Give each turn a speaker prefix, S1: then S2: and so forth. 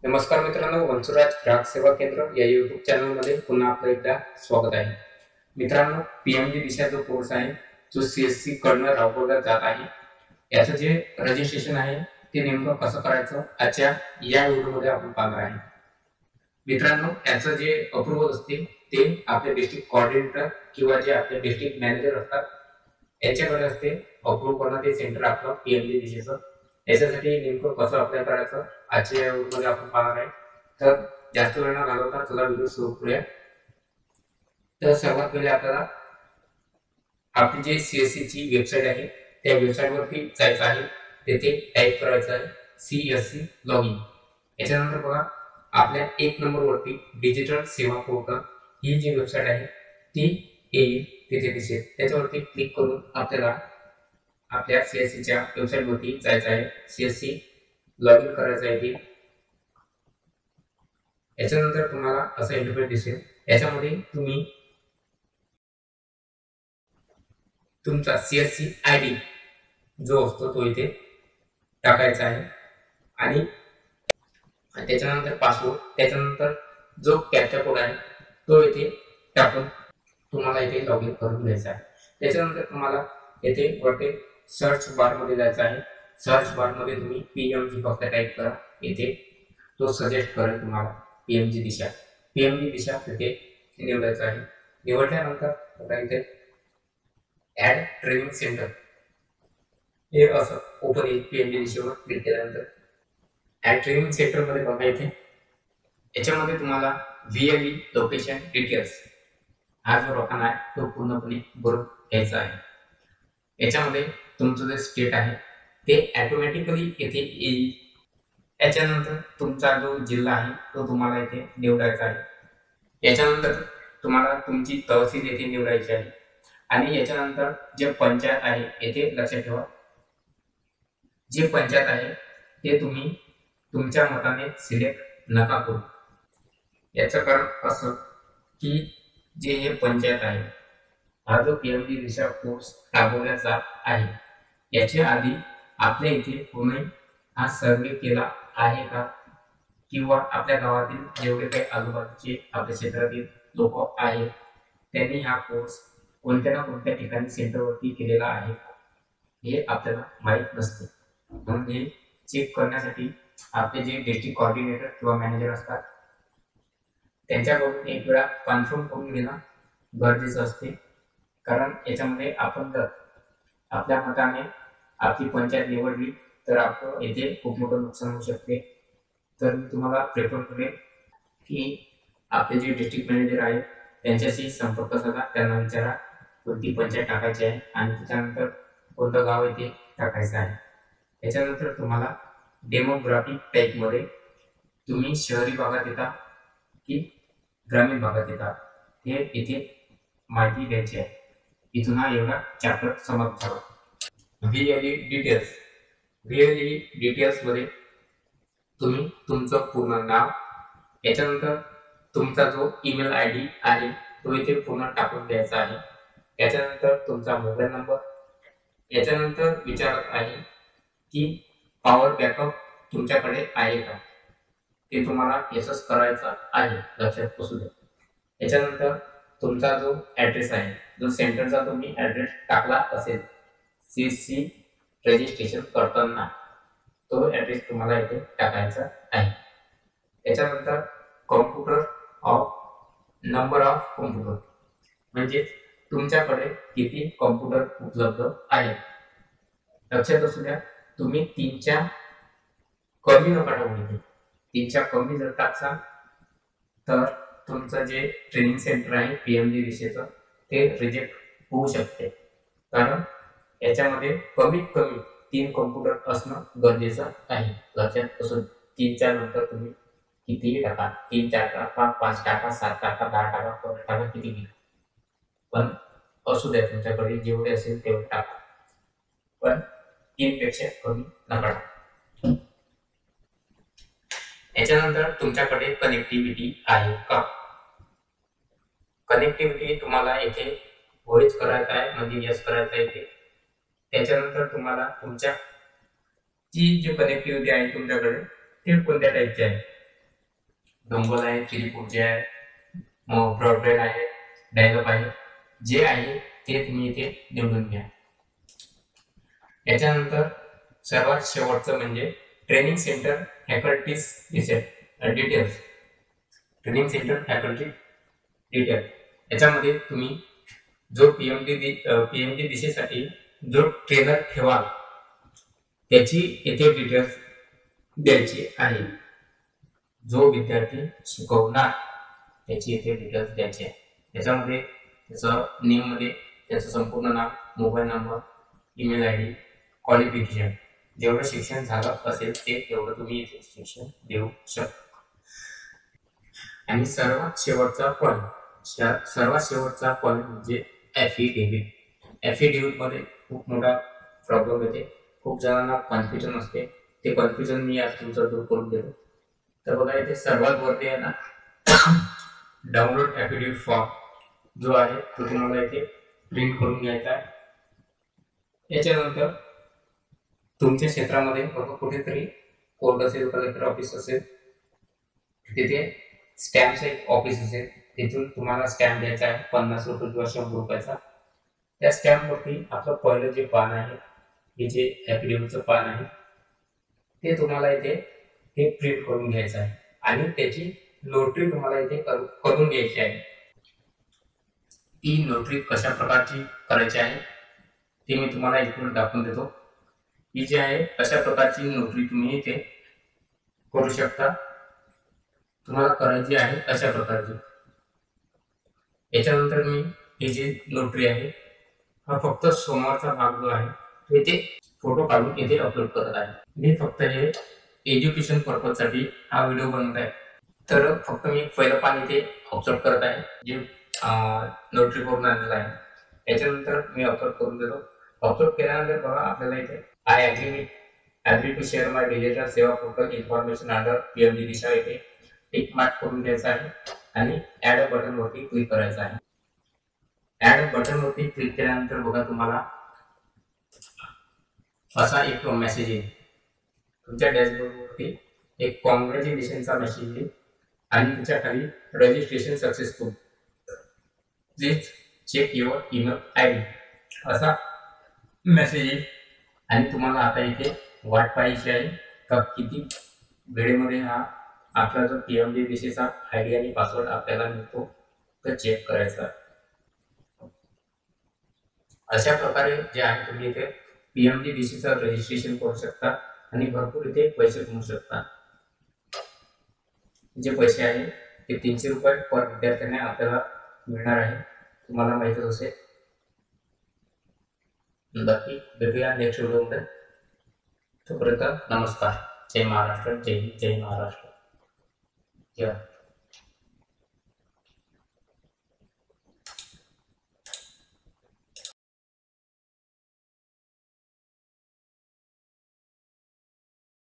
S1: नमस्कार मित्रांनो, वंशराज ग्राहक सेवा केंद्र या यूट्यूब चॅनलमध्ये पुन्हा आपलं एकदा स्वागत आहे. मित्रांनो, पीएमजी दिशा जो कोर्स आहे जो सीएससी कडनं राबवला जात आहे, याचं जे रजिस्ट्रेशन आहे ते नेमकं कसं करायचं आजच्या या व्हिडिओमध्ये आपण पाहणार आहे. मित्रांनो, याचं जे अप्रुव्हल असते ते आपले डिस्ट्रिक्ट कोऑर्डिनेटर किंवा जे आपले डिस्ट्रिक्ट मॅनेजर असतात याच्याकडे असते. अप्रूव्ह करणं ते सेंटर आपलं पीएमजी दिशेचं. याच्यासाठी नेमकं कसं अप्लाय करायचं आजच्या व्हिडिओमध्ये आपण पाहणार आहे. तर जास्त वेळ न घालवता चला व्हिडिओ सुरू करूया. तर सर्वात पहिले आपल्याला आपली जी सीएससी ची वेबसाईट आहे त्या वेबसाईटवरती जायचं आहे. तेथे टाईप करायचं आहे सीएससी लॉगिन. याच्यानंतर बघा आपल्या एक नंबरवरती डिजिटल सेवा पोर्टल ही जी वेबसाईट आहे ती येईल, तिथे दिसेल. त्याच्यावरती क्लिक करून आपल्याला आपल्या सीएससीच्या वेबसाईटवरती जायचं आहे. सीएससी लॉगिन करायचं आहे. याच्यानंतर तुम्हाला असं इंटरफेस दिसेल. याच्यामध्ये तुम्ही तुमचा सीएससी आयडी जो असतो तो इथे टाकायचा आहे आणि त्याच्यानंतर पासवर्ड, त्याच्यानंतर जो कॅप्चा कोड आहे तो इथे टाकून तुम्हाला इथे लॉगिन करून घ्यायचा आहे. त्याच्यानंतर तुम्हाला इथे वरती सर्च बार मध्ये जायचं आहे. सर्च बार मध्ये तुम्ही पीएमजी फक्त टाईप करा. इथे तो सजेस्ट करेल तुम्हाला पीएमजी दिशा. पीएमजी दिशा तिथे निवडायचं आहे. निवडल्यानंतर आता इथे ऍड ट्रेनिंग सेंटर हे असं ओपन येईल. पीएमजी दिशेवर क्लिक केल्यानंतर ऍड ट्रेनिंग सेंटर मध्ये बघा इथे याच्यामध्ये तुम्हाला व्हीएलई लोकेशन डिटेल्स हा जो रकाना आहे तो पूर्णपणे भरून घ्यायचा आहे. याच्यामध्ये तुमचं जे स्टेट आहे ते ऑटोमॅटिकली येथे येईल. याच्यानंतर तुमचा जो जिल्हा आहे तो तुम्हाला इथे निवडायचा आहे. याच्यानंतर तुम्हाला तुमची तहसील येथे निवडायची आहे आणि याच्यानंतर जे पंचायत आहे येथे लक्षात ठेवा, जे पंचायत आहे ते तुम्ही तुमच्या मताने सिलेक्ट नका करू. याचं कारण असं की जे हे पंचायत आहे हा जो पीएमजी दिशा कोर्स राबवला जात आहे याच्या आधी आपल्या इथे कोणी हा सर्वे केला आहे का, किंवा आपल्या गावातील जेवढे काही आजूबाजूचे आपल्या क्षेत्रातील लोक आहेत त्यांनी हा कोर्स कोणत्या ना कोणत्या ठिकाणी सेंटरवरती केलेला आहे हे आपल्याला माहीत नसते. म्हणून हे चेक करण्यासाठी आपले जे डिस्ट्रिक्ट कोऑर्डिनेटर किंवा मॅनेजर असतात त्यांच्याकडून एक वेळा कन्फर्म करून घेणं गरजेचं असते. कारण याच्यामध्ये आपण जर आपल्या मताने आपली पंचायत निवडली तर आपलं येथे खूप मोठं नुकसान होऊ शकते. तर मी तुम्हाला प्रेफर करेन की आपले जे डिस्ट्रिक्ट मॅनेजर आहेत त्यांच्याशी संपर्क साधा, त्यांना विचारा कोणती पंचायत टाकायची आहे आणि त्याच्यानंतर कोणतं गाव येथे टाकायचं आहे. त्याच्यानंतर तुम्हाला डेमोग्राफिक टाईपमध्ये तुम्ही शहरी भागात येता की ग्रामीण भागात येतात हे इथे माहिती द्यायची आहे. इथून हा एवढा चॅप्टर समाप्त झाला. व्हीएलई डिटेल्स. व्हीएलई डिटेल्स मध्ये तुम्ही तुमचं पूर्ण नाव, याच्यानंतर तुमचा जो ईमेल आयडी आहे तो इथे पूर्ण टाकून द्यायचा आहे. याच्यानंतर तुमचा मोबाईल नंबर. याच्यानंतर विचारत आहे की पॉवर बॅकअप तुमच्याकडे आहे का, ते तुम्हाला येसच करायचं आहे, लक्षात असू द्या. याच्यानंतर तुमचा जो ऍड्रेस आहे, जो सेंटरचा तुम्ही ऍड्रेस टाकला असेल सीएससी रजिस्ट्रेशन करताना तो ऍड्रेस तुम्हाला इथे टाकायचा आहे. त्याच्यानंतर computer of number of computer म्हणजे तुमच्याकडे किती कॉम्प्युटर उपलब्ध आहेत. लक्षात असू द्या तुम्ही 3च्या कमी नका टाकू. इथे 3च्या कमी जर टाकसाल तर तुमचं जे ट्रेनिंग सेंटर आहे पीएमजी दिशेचं ते रिजेक्ट होऊ शकते. कारण याच्यामध्ये कमीत कमी 3 कॉम्प्युटर असणं गरजेचं आहे. लक्षात असू 3च्या नंतर तुम्ही कितीही टाका, 3 4 टाका, 5 टाका, 7 टाका, 10 टाका, 15 टाका, किती पण असू द्या तुमच्याकडे जेवढे असेल तेवढे टाका, पण 3 पेक्षा कमी नका टाका. याच्यानंतर तुमच्याकडे कनेक्टिव्हिटी आहे का. कनेक्टिव्हिटी तुम्हाला येथे होयच करायचं आहे म्हणजे यस करायचं आहे. त्याच्यानंतर तुम्हाला तुमच्या जी कनेक्टिव्हिटी आहे तुमच्याकडे ते कोणत्या टाईपची आहे डोंगल आहे, 3G आहे, ब्रॉडबँड आहे, डायलॉग आहे, जे आहे ते तुम्ही इथे निवडून घ्या. याच्यानंतर सर्वात शेवटचं म्हणजे training centre faculties details. Training centre faculty detail याच्यामध्ये तुम्ही जो पीएमडी दिशेसाठी जो ट्रेनर ठेवाल त्याची येथे डिटेल्स द्यायची आहे. जो विद्यार्थी शिकवणार त्याची येथे डिटेल्स द्यायची आहे. त्याच्यामध्ये त्याचं नेममध्ये त्याचं संपूर्ण नाव, mobile number, email ID, qualification, जेवढं शिक्षण झालं असेल ते तेवढं तुम्ही इथे शिक्षण देऊ शकता. आणि सर्वात शेवटचा पॉईंट म्हणजे ॲफिडेव्हिट. ॲफिडेव्हिटमध्ये खूप मोठा प्रॉब्लेम येते. खूप जणांना कन्फ्युजन असते. ते कन्फ्युजन मी आज तुमचं दूर करून देतो. तर बघा इथे सर्वात वरती आहे ना डाउनलोड ॲफिडेव्हिट फॉर्म जो आहे तो तुम्हाला इथे प्रिंट करून घ्यायचा आहे. याच्यानंतर तुमच्या क्षेत्रामध्ये बघा कुठेतरी कोर्ट असेल, कलेक्टर ऑफिस असेल, तिथे स्टॅम्पचं एक ऑफिस असेल, तिथून तुम्हाला स्टॅम्प द्यायचा आहे 50 रुपये किंवा 100 रुपयाचा. त्या स्टॅम्पवरती आपलं पहिलं जे पान आहे, हे जे ॲफिडेव्हिटचं पान आहे ते तुम्हाला इथे हे प्रिंट करून घ्यायचं आहे आणि त्याची नोटरी तुम्हाला इथे करून घ्यायची आहे. ती नोटरी कशा प्रकारची करायची आहे ते मी तुम्हाला इकडून दाखवून देतो. ही जी आहे अशा प्रकारची नोटरी तुम्ही इथे करू शकता. तुम्हाला करायची आहे अशा प्रकारची. याच्यानंतर मी ही जी नोटरी आहे हा फक्त समोरचा भाग जो आहे तो इथे फोटो काढून इथे अपलोड करत आहे. मी फक्त हे एज्युकेशन पर्पजसाठी हा व्हिडिओ बनवत आहे. तर फक्त मी पहिलं पान इथे अपलोड करत आहे जे नोटरी करून आणलेलं आहे. याच्यानंतर मी अपलोड करून देतो. अपलोड केल्यानंतर बघा आपल्याला इथे I agree to share my digital Seva portal information under PMD Disha येथे टिक मार्क करून द्यायचा आहे आणि ॲड अ बटन वरती क्लिक करायचं आहे. ॲड बटन वरती क्लिक केल्यानंतर बघा तुम्हाला असा एक मेसेज येईल. तुमच्या डॅशबोर्डवरती एक कॉंग्रॅच्युलेशनचा मेसेज येईल आणि त्याच्या खाली registration successful, please check your email ID असा मेसेज येईल. आणि तुम्हाला आता इथे वाट पाहायची आहे का किती वेळेमध्ये हा आपला जो पीएमडी दिशेचा ID आणि पासवर्ड आपल्याला मिळतो तर चेक करायचा. अशा प्रकारे जे आहे तुम्ही इथे पीएमडी दिशेचं रजिस्ट्रेशन करू शकता आणि भरपूर इथे पैसे कमवू शकता. जे पैसे आहे ते 300 रुपये पर विद्यार्थ्याने आपल्याला मिळणार आहे. तुम्हाला माहितच असेल. बाकी भेटूया नेक्स्ट व्हिडिओमध्ये. तोपर्यंत नमस्कार. जय महाराष्ट्र. जय हिंद. जय महाराष्ट्र. जय